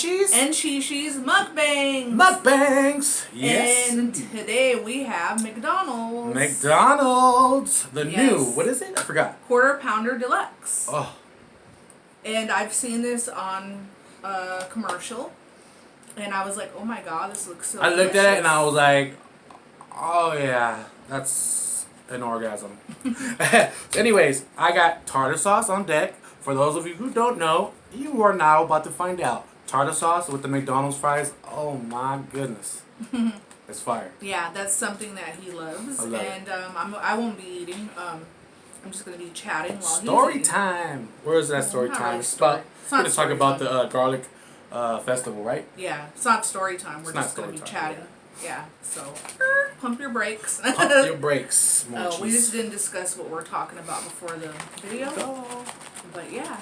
Monchis and Sheshe's mukbangs. Mukbangs. Yes. And today we have McDonald's. McDonald's. The Yes. new, what is it? I forgot. Quarter Pounder Deluxe. Oh. And I've seen this on a commercial. And I was like, oh my god, this looks so I looked delicious. at it and I was like, oh yeah, that's an orgasm. Anyways, I got tartar sauce on deck. For those of you who don't know, you are now about to find out. Tartar sauce with the McDonald's fries. Oh my goodness. It's fire. Yeah, that's something that he loves. I love and I won't be eating. I'm just going to be chatting while Story he's eating. time. Where is that story Not time? really It's story. about, It's we're not going to talk story about time. the garlic festival, right? Yeah, it's not story time. We're It's not just going to be story time, chatting. Yeah, so pump your brakes. Pump your brakes, Monchis. We just didn't discuss what we're talking about before the video. Oh. But yeah,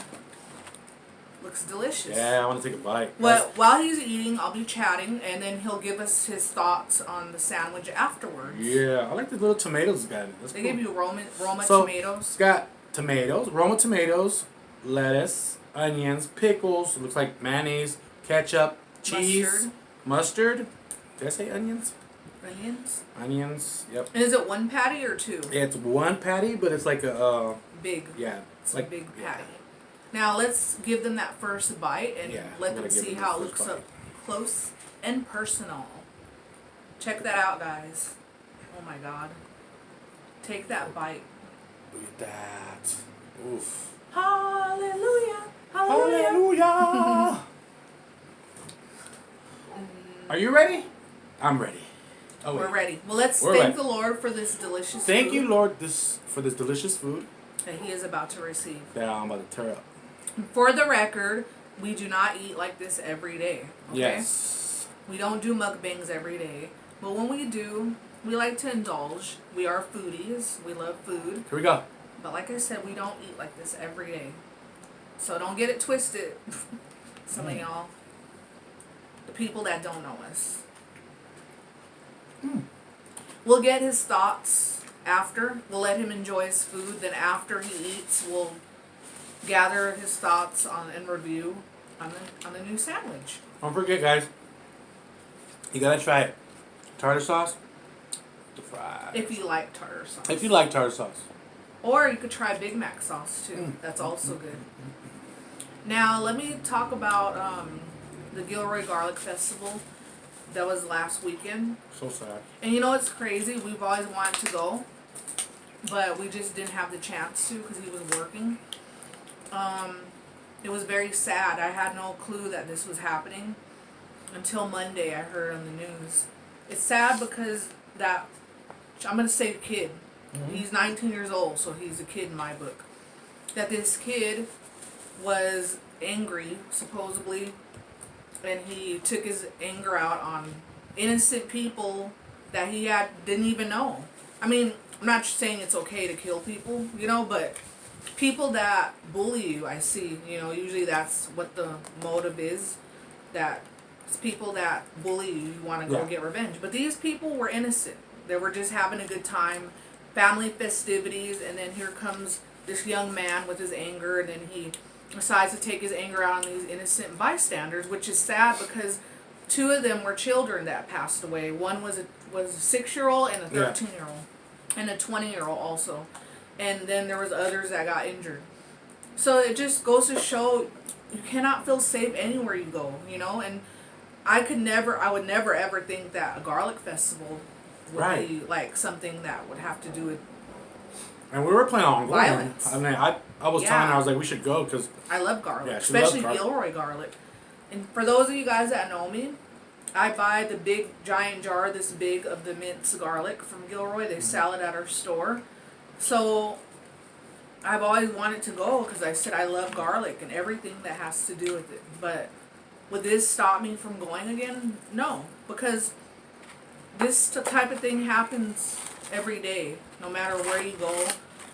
looks delicious. Yeah, I want to take a bite. Well, while he's eating, I'll be chatting, and then he'll give us his thoughts on the sandwich afterwards. Yeah, I like the little tomatoes guy. That's They cool. give you Roma So, tomatoes. It's got tomatoes, Roma tomatoes, lettuce, onions, pickles, looks like mayonnaise, ketchup, cheese, mustard. Did I say onions? Onions. Onions, yep. And is it one patty or two? It's one patty, but it's like a, Big. yeah. It's like a big patty. Now let's give them that first bite and let them see how it looks up close and personal. Check that out, guys. Oh my god. Take that bite. Look at that. Oof. Hallelujah. Hallelujah. Hallelujah. Are you ready? I'm ready. Oh, We're ready. Well, let's We're thank ready. the Lord for this delicious food. Thank you, Lord, for this delicious food that he is about to receive. that I'm about to tear up. For the record, we do not eat like this every day. Okay? Yes. We don't do mukbangs every day. But when we do, we like to indulge. We are foodies. We love food. Here we go. But like I said, we don't eat like this every day. So don't get it twisted. Some of y'all. The people that don't know us. We'll get his thoughts after. We'll let him enjoy his food. Then after he eats, we'll gather his thoughts on and review on the new sandwich. Don't forget, guys. You gotta try it. Tartar sauce. The fries. If you like tartar sauce. If you like tartar sauce. Or you could try Big Mac sauce too. That's also good. Now let me talk about the Gilroy Garlic Festival that was last weekend. So sad. And you know what's crazy? We've always wanted to go, but we just didn't have the chance to because he was working. It was very sad. I had no clue that this was happening until Monday. I heard on the news. It's sad because that I'm gonna say kid. He's 19 years old, so he's a kid in my book. That this kid was angry, supposedly, and he took his anger out on innocent people that he didn't even know. I mean, I'm not saying it's okay to kill people, but people that bully you, I see, usually that's what the motive is, that it's people that bully you, you want to go get revenge. But these people were innocent. They were just having a good time, family festivities, and then here comes this young man with his anger, and then he decides to take his anger out on these innocent bystanders, which is sad because two of them were children that passed away. One was a 6-year-old and a 13-year-old, and a 20-year-old also. And then there was others that got injured. So it just goes to show you cannot feel safe anywhere you go, and I would never ever think that a garlic festival would be like something that would have to do with And we were planning on going. violence. I mean, I was telling her, I was like, we should go because I love garlic, Yeah, she especially loves garlic. Gilroy garlic. And for those of you guys that know me, I buy the big giant jar this big of the minced garlic from Gilroy. They sell it at our store. So I've always wanted to go because I said I love garlic and everything that has to do with it. But would this stop me from going again? No, because this type of thing happens every day. No matter where you go,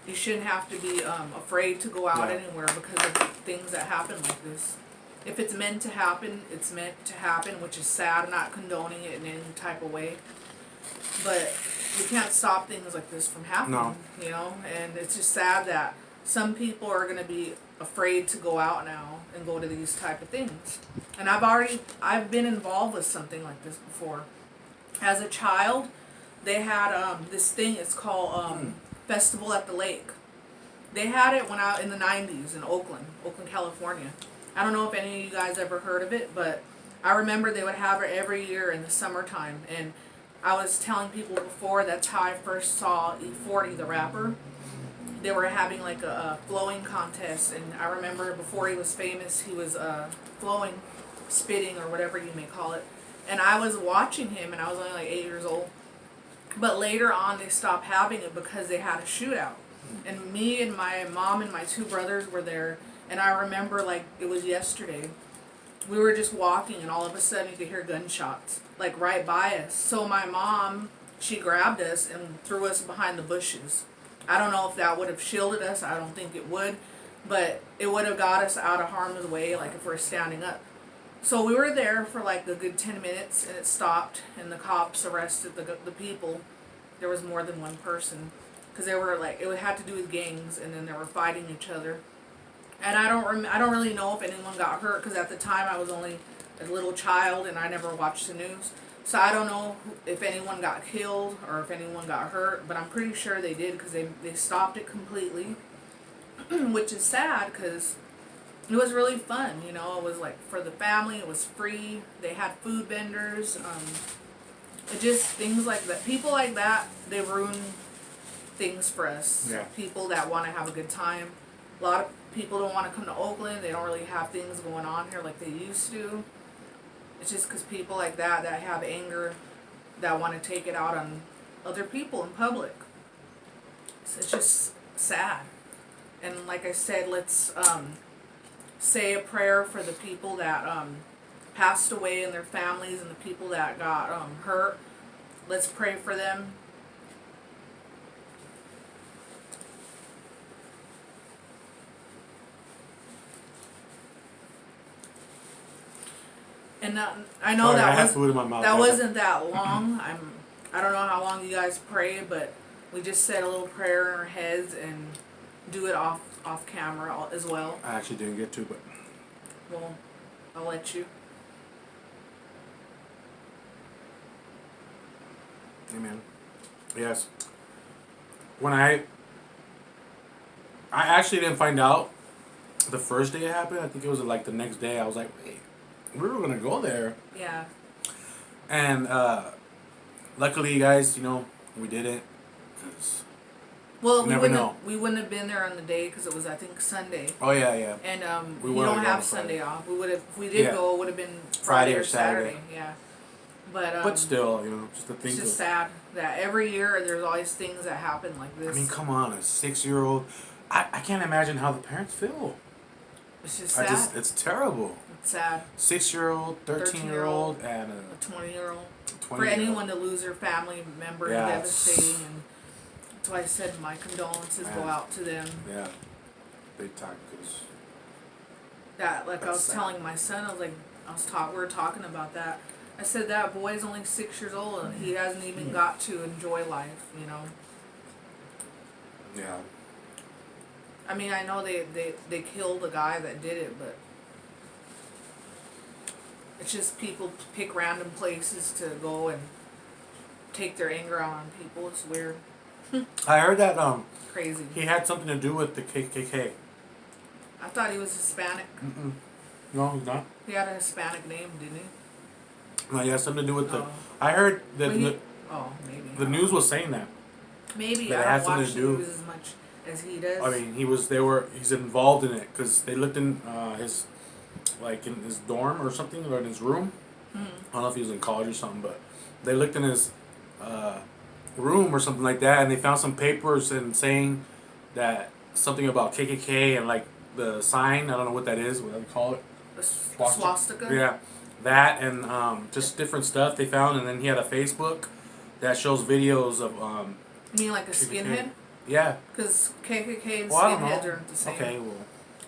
you shouldn't have to be afraid to go out anywhere because of things that happen like this. If it's meant to happen, it's meant to happen, which is sad. I'm not condoning it in any type of way. But you can't stop things like this from happening, No. And it's just sad that some people are going to be afraid to go out now and go to these type of things. And I've been involved with something like this before. As a child, they had this thing, it's called Festival at the Lake. They had it when in the 90s in Oakland, California. I don't know if any of you guys ever heard of it, but I remember they would have it every year in the summertime. And I was telling people before, that's how I first saw E40, the rapper. They were having like a flowing contest, and I remember before he was famous, he was flowing, spitting, or whatever you may call it. And I was watching him, and I was only like 8 years old. But later on, they stopped having it because they had a shootout. And me and my mom and my 2 brothers were there, and I remember like it was yesterday. We were just walking, and all of a sudden you could hear gunshots, like right by us. So my mom, she grabbed us and threw us behind the bushes. I don't know if that would have shielded us. I don't think it would. But it would have got us out of harm's way, like if we're standing up. So we were there for like a good 10 minutes, and it stopped, and the cops arrested the people. There was more than one person. Because they were like, it had to do with gangs, and then they were fighting each other. And I don't really know if anyone got hurt, because at the time I was only a little child, and I never watched the news. So I don't know if anyone got killed or if anyone got hurt, but I'm pretty sure they did, because they stopped it completely, which is sad, because it was really fun, you know. It was like for the family, it was free. They had food vendors, it just things like that. People like that, they ruin things for us. Yeah. People that want to have a good time. A lot of people don't want to come to Oakland. They don't really have things going on here like they used to. It's just because people like that have anger, that want to take it out on other people in public. So it's just sad. And like I said, let's say a prayer for the people that passed away and their families, and the people that got hurt. Let's pray for them. And I know that wasn't that long. I don't know how long you guys pray, but we just said a little prayer in our heads and do it off camera as well. I actually didn't get to, but Well, I'll let you. Amen. Yes. When I actually didn't find out the first day it happened. I think it was like the next day. I was like, wait, we were gonna go there. Yeah. And luckily, you guys, you know, we didn't. Cause Well, we wouldn't have been there on the day because it was, I think, Sunday. Oh yeah, yeah. And we you don't have Sunday off. We would have, if we did go, it would have been Friday or Saturday. Yeah. But still, you know, just to think. It's just sad that every year there's always things that happen like this. I mean, come on, a 6-year-old. I can't imagine how the parents feel. It's just sad. It's terrible. It's sad. 6-year-old, 13-year-old, and a 20-year-old. For anyone to lose their family member, is devastating. And that's why I said my condolences go out to them. Yeah, big time. Cause that, like I was telling my son, I was like, we were talking about that. I said that boy's only 6 years old and he hasn't even got to enjoy life, you know. Yeah. I mean, I know they killed the guy that did it, but it's just people pick random places to go and take their anger out on people. It's weird. I heard that crazy. He had something to do with the KKK. I thought he was Hispanic. No, he's not. He had a Hispanic name, didn't he? No, he had something to do with the. I heard that. Maybe. The news was saying that. Maybe that I don't watch the news as much as he does. I mean, he's involved in it because they looked in his, like in his dorm or something, or in his room. I don't know if he was in college or something, but they looked in his room or something like that, and they found some papers and saying that something about KKK and like the sign. I don't know what that is. What do they call it? The swastika. Yeah, that and just different stuff they found, and then he had a Facebook that shows videos of. You mean like a KKK. skinhead? Yeah. Because KKK and skinheads are the same. Okay, well.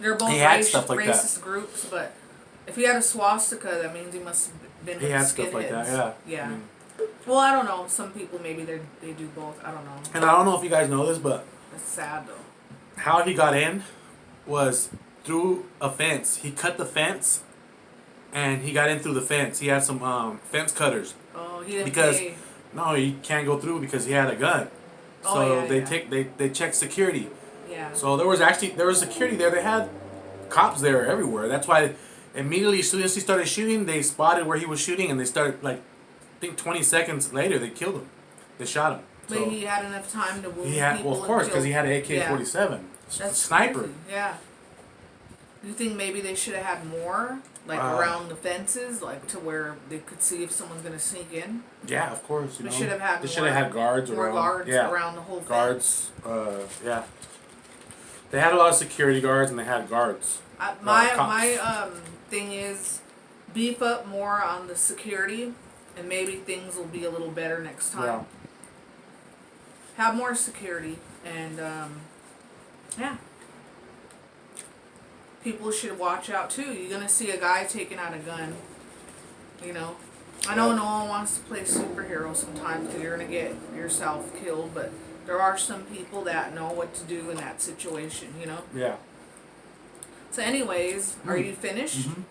They're both racist groups, but if he had a swastika, that means he must have been with skinheads. Stuff like that, yeah. Yeah. Well, I don't know. Some people maybe they do both. I don't know. And I don't know if you guys know this, but it's sad though. how he got in was through a fence. He cut the fence, and he got in through the fence. He had some fence cutters. Oh, he didn't Because pay. no, he can't go through because he had a gun. So Oh, yeah, they checked security. Yeah. So there was security there. They had cops there everywhere. That's why immediately as soon as he started shooting, they spotted where he was shooting, and they started I think 20 seconds later they killed him. They shot him. But So he had enough time to wound he had people. well, of course, because he had an AK-47 That's sniper. crazy. Yeah. Do you think maybe they should have had more, like Uh, around the fences, like to where they could see if someone's gonna sneak in? Yeah, of course. They should have had They should have had guards more around. guards Yeah, around the whole guards. Yeah. They had a lot of security guards, and they had guards. My cops. thing is beef up more on the security, and maybe things will be a little better next time. Yeah. Have more security, and yeah. People should watch out too. You're gonna see a guy taking out a gun. You know, I know no one wants to play superhero sometimes because you're gonna get yourself killed, but there are some people that know what to do in that situation. You know. Yeah. So, anyways, are you finished? Mm-hmm.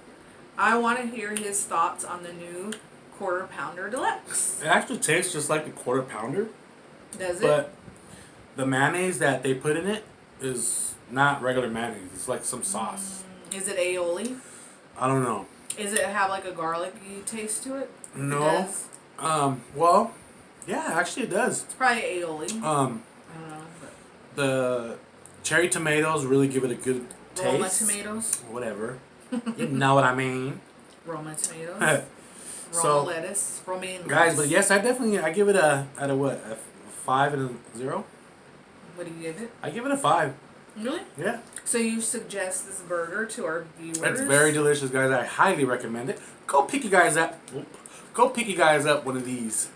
I want to hear his thoughts on the new Quarter Pounder Deluxe. It actually tastes just like the Quarter Pounder, Does it? but the mayonnaise that they put in it is not regular mayonnaise. It's like some sauce. Is it aioli? I don't know. Is it have like a garlicky taste to it? No. It does? Well, yeah, actually it does. It's probably aioli. I don't know. But The cherry tomatoes really give it a good taste. Roma tomatoes. Whatever. You know what I mean. Roma tomatoes. Roma So, lettuce. Romaine lettuce. guys, but yes, I give it a 5 and a 0. What do you give it? I give it a 5. Really? Yeah. So you suggest this burger to our viewers? It's very delicious, guys. I highly recommend it. Go pick you guys up. Go pick you guys up one of these.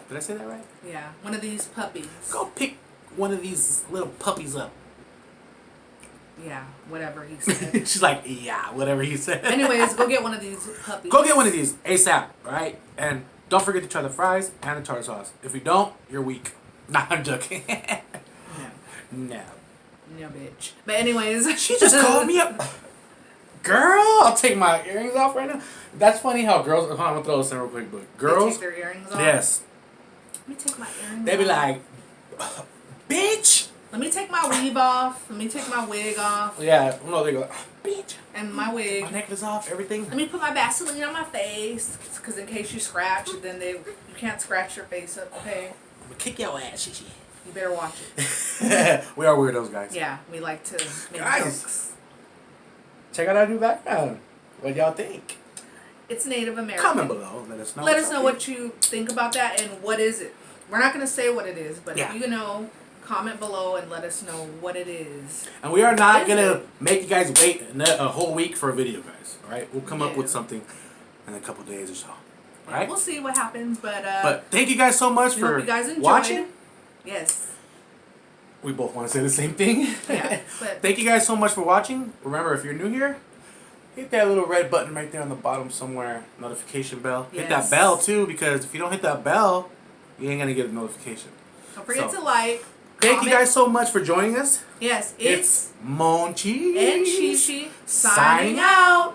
Did I say that right? Yeah. One of these puppies. Go pick one of these little puppies up. Yeah. Whatever he said. She's like, yeah, whatever he said. Anyways, go get one of these puppies. Go get one of these ASAP, right? And don't forget to try the fries and the tartar sauce. If you don't, you're weak. Nah, I'm joking. No. No, bitch. But anyways. She just called me up. Girl, I'll take my earrings off right now. That's funny how girls... Hold on, I'm going to throw this in real quick. But They girls... take their earrings off? Yes. Let me take my earrings They be off. like, bitch. Let me take my weave off. Let me take my wig off. Yeah, no, they go, bitch. And my wig. My necklace off, everything. Let me put my Vaseline on my face. Because in case you scratch, then you can't scratch your face up, okay? I'm going to kick your ass, Sheshe. You better watch it. We are weirdos, guys. Yeah, we like to make Guys. jokes. Check out our new background. What y'all think? It's Native American. Comment below. Let us know. Let us know what you think about that and what is it. We're not going to say what it is, but Yeah. if you know, comment below and let us know what it is. And we are not What going is to make you guys wait a whole week for a video, guys. Alright? We'll come up with Yeah. something in a couple days or so. Alright? We'll see what happens, but Thank you guys so much we for hope you guys enjoyed. watching. Yes. We both want to say the same thing. Yeah, but Thank you guys so much for watching. Remember, if you're new here, hit that little red button right there on the bottom somewhere. Notification bell. Hit that Yes. bell too, because if you don't hit that bell, you ain't gonna get a notification. don't forget So, to like. Thank comment. you guys so much for joining us. Yes, It's Monchis and Sheshe signing out.